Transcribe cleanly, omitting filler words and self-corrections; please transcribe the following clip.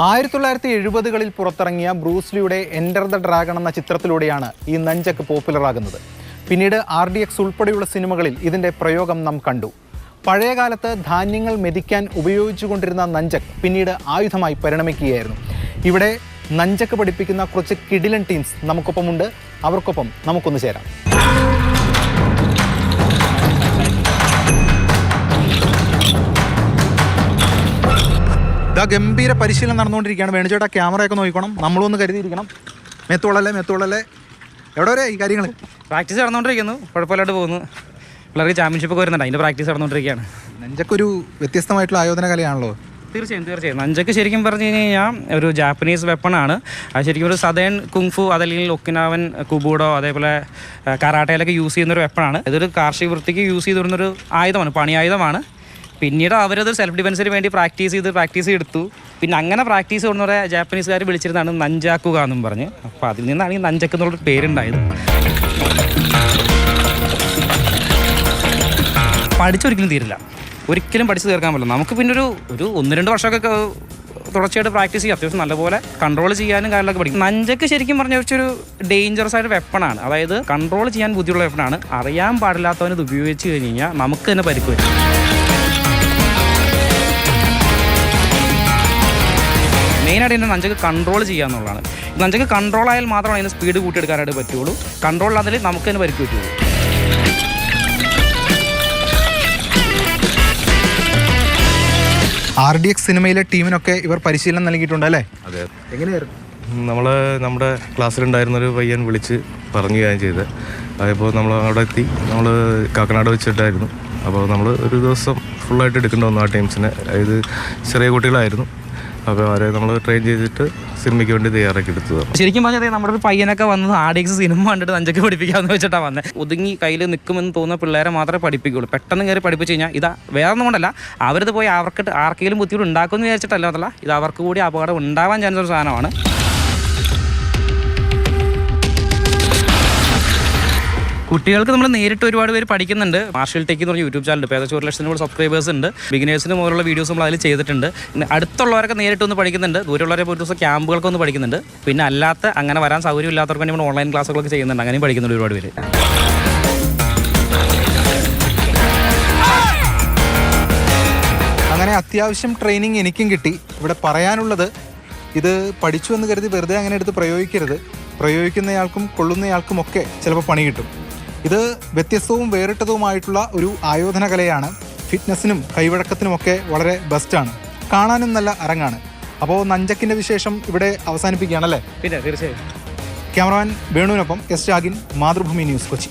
1970-കളിൽ പുറത്തിറങ്ങിയ ബ്രൂസ്ലിയുടെ enter the dragon എന്ന ചിത്രത്തിലൂടെയാണ് ഈ നഞ്ചക്ക് പോപ്പുലറാകുന്നത്. പിന്നീട് RDX ഉൾപ്പെടെയുള്ള സിനിമകളിൽ ഇതിൻ്റെ പ്രയോഗം നാം കണ്ടു. പഴയകാലത്ത് ധാന്യങ്ങൾ മെതിക്കാൻ ഉപയോഗിച്ചുകൊണ്ടിരുന്ന നഞ്ചക്ക് പിന്നീട് ആയുധമായി പരിണമിക്കുകയായിരുന്നു. ഇവിടെ നഞ്ചക്ക് പഠിപ്പിക്കുന്ന കുറച്ച് കിടിലൻ ടീംസ് നമുക്കൊപ്പമുണ്ട്. അവർക്കൊപ്പം നമുക്കൊന്ന് ചേരാം. ഗംഭീര പരിശീലനം നടന്നുകൊണ്ടിരിക്കുകയാണ്. വേണുചേട്ടാ, ക്യാമറയൊക്കെ നോക്കണം, നമ്മളൊന്ന് കരുതിയിരിക്കണം. മെത്തോളല്ലേ എവിടെ വരെ ഈ കാര്യങ്ങൾ? പ്രാക്ടീസ് നടന്നുകൊണ്ടിരിക്കുന്നു, കുഴപ്പമില്ലാണ്ട് പോകുന്നു. പിള്ളേർക്ക് ചാമ്പ്യൻഷിപ്പ് ഒക്കെ വരുന്നുണ്ട്, അതിൻ്റെ പ്രാക്ടീസ് നടന്നുകൊണ്ടിരിക്കുകയാണ്. നഞ്ചക്കൊരു വ്യത്യസ്തമായിട്ടുള്ള ആയോധന കലയാണല്ലോ. തീർച്ചയായും നഞ്ചക്ക് ശരിക്കും പറഞ്ഞു കഴിഞ്ഞാൽ ഒരു ജാപ്പനീസ് വെപ്പണാണ്. അത് ശരിക്കും ഒരു സദേൺ കുങ്ഫു അതല്ലെങ്കിൽ ഒക്കിനാവൻ കുബൂഡോ അതേപോലെ കരാട്ടയിലൊക്കെ യൂസ് ചെയ്യുന്നൊരു വെപ്പണാണ്. ഇതൊരു കാർഷിക വൃത്തിക്ക് യൂസ് ചെയ്ത് വരുന്നൊരു ആയുധമാണ്, പണിയായുധമാണ്. പിന്നീട് അവരത് സെൽഫ് ഡിഫെൻസിന് വേണ്ടി പ്രാക്ടീസ് എടുത്തു. പിന്നെ അങ്ങനെ പ്രാക്ടീസ് കൊണ്ടുവരെ ജാപ്പനീസുകാർ വിളിച്ചിരുന്നതാണ് നഞ്ചാക്കുക എന്നും പറഞ്ഞ്. അപ്പോൾ അതിൽ നിന്നാണ് ഈ നഞ്ചക്ക് എന്നുള്ളൊരു പേരുണ്ടായത്. പഠിച്ചൊരിക്കലും തീരില്ല, ഒരിക്കലും പഠിച്ച് തീർക്കാൻ പറ്റില്ല. നമുക്ക് പിന്നെ ഒരു 1-2 വർഷമൊക്കെ തുടർച്ചയായിട്ട് പ്രാക്ടീസ് ചെയ്യുക, അത്യാവശ്യം നല്ലപോലെ കൺട്രോൾ ചെയ്യാനും കാര്യങ്ങളൊക്കെ പഠിക്കും. നഞ്ചക്ക് ശരിക്കും പറഞ്ഞ ഒരു ഡേഞ്ചറസ് ആയിട്ട് വെപ്പണാണ്. അതായത് കൺട്രോൾ ചെയ്യാൻ ബുദ്ധിയുള്ള വെപ്പണാണ്. അറിയാൻ പാടില്ലാത്തവന് ഇത് ഉപയോഗിച്ച് കഴിഞ്ഞ് കഴിഞ്ഞാൽ നമുക്ക് തന്നെ പരിക്ക് വരും. മെയിനായിട്ട് എൻ്റെ നഞ്ചക്ക് കൺട്രോൾ ചെയ്യുക എന്നുള്ളതാണ്. നഞ്ചക്ക് കൺട്രോൾ ആയാൽ മാത്രമാണ് അതിന് സ്പീഡ് കൂട്ടിയെടുക്കാനായിട്ട് പറ്റുള്ളൂ. കൺട്രോൾ ഇല്ലാതെ നമുക്ക് തന്നെ പരിക്ക് പറ്റുള്ളൂ. RDX സിനിമയിലെ ടീമിനൊക്കെ ഇവർ പരിശീലനം നൽകിയിട്ടുണ്ട് അല്ലേ? അതെ. എങ്ങനെയായിരുന്നു? നമ്മുടെ ക്ലാസ്സിലുണ്ടായിരുന്നൊരു പയ്യൻ വിളിച്ച് പറയുകയാണ് ചെയ്തത്. അതിപ്പോൾ നമ്മൾ അവിടെ എത്തി, നമ്മൾ കാക്കനാട് വെച്ചിട്ടായിരുന്നു. അപ്പോൾ നമ്മൾ ഒരു ദിവസം ഫുള്ളായിട്ട് എടുക്കേണ്ടി വന്നു ആ ടീംസിനെ. അതായത് ചെറിയ കുട്ടികളായിരുന്നു. അപ്പോൾ അവരെ നമ്മൾ ട്രെയിൻ ചെയ്തിട്ട് സിനിമയ്ക്ക് വേണ്ടി തയ്യാറാക്കി എടുത്തതാണ്. ശരിക്കും പറഞ്ഞാൽ നമ്മുടെ ഒരു പയ്യനൊക്കെ വന്നത് RDX സിനിമ കണ്ടിട്ട് നഞ്ചക്ക് പഠിപ്പിക്കാമെന്ന് വെച്ചിട്ടാണ് വന്നത്. ഒതുങ്ങി കയ്യിൽ നിൽക്കുമെന്ന് തോന്നുന്ന പിള്ളേരെ മാത്രമേ പഠിപ്പിക്കുകയുള്ളൂ. പെട്ടെന്ന് കയറി പഠിപ്പിച്ച് കഴിഞ്ഞാൽ ഇതാ വേറെ ഒന്നും കൊണ്ടല്ല, അവരത് പോയി ആർക്കെങ്കിലും ബുദ്ധിമുട്ട് ഉണ്ടാക്കുമെന്ന് വിചാരിച്ചിട്ടല്ല, അതല്ല, ഇത് അവർക്ക് കൂടി അപകടം ഉണ്ടാവാൻ ചാൻസ് ഒരു സാധനമാണ്. കുട്ടികൾക്ക് നമ്മൾ നേരിട്ട് ഒരുപാട് പേര് പഠിക്കുന്നുണ്ട്. മാർഷൽ ടെക് എന്ന് പറഞ്ഞ യൂട്യൂബ് ചാനൽ ഇപ്പോൾ ഏകദേശം 1 ലക്ഷത്തിന് സബ്സ്ക്രൈബേഴ്സ് ഉണ്ട്. ബിഗിനേഴ്സിന് മുതലുള്ള വീഡിയോസ് നമ്മൾ അതിൽ ചെയ്തിട്ടുണ്ട്. അടുത്തുള്ളവരൊക്കെ നേരിട്ടൊന്ന് പഠിക്കുന്നുണ്ട്, ദൂരമുള്ളവരെ ഒരു ദിവസം ക്യാമ്പുകൾക്കൊന്ന് പഠിക്കുന്നുണ്ട്. പിന്നെ അല്ലാത്ത അങ്ങനെ വരാൻ സൗകര്യം ഇല്ലാത്തവർക്ക് വേണ്ടി നമ്മൾ ഓൺലൈൻ ക്ലാസ്സുകളൊക്കെ ചെയ്യുന്നുണ്ട്. അങ്ങനെയും പഠിക്കുന്നുണ്ട് ഒരുപാട് പേര്. അങ്ങനെ അത്യാവശ്യം ട്രെയിനിങ് എനിക്കും കിട്ടി. ഇവിടെ പറയാനുള്ളത്, ഇത് പഠിച്ചു എന്ന് കരുതി വെറുതെ അങ്ങനെ എടുത്ത് പ്രയോഗിക്കരുത്. പ്രയോഗിക്കുന്നയാൾക്കും കൊള്ളുന്നയാൾക്കും ഒക്കെ ചിലപ്പോൾ പണി കിട്ടും. ഇത് വ്യത്യസ്തവും വേറിട്ടതുമായിട്ടുള്ള ഒരു ആയോധന കലയാണ്. ഫിറ്റ്നസ്സിനും കൈവഴക്കത്തിനുമൊക്കെ വളരെ ബെസ്റ്റാണ്. കാണാനും നല്ല അരങ്ങാണ്. അപ്പോൾ നഞ്ചക്കിൻ്റെ വിശേഷം ഇവിടെ അവസാനിപ്പിക്കുകയാണല്ലേ? പിന്നെ തീർച്ചയായും. ക്യാമറമാൻ വേണുവിനൊപ്പം S. രാഗിൻ, മാതൃഭൂമി ന്യൂസ്, കൊച്ചി.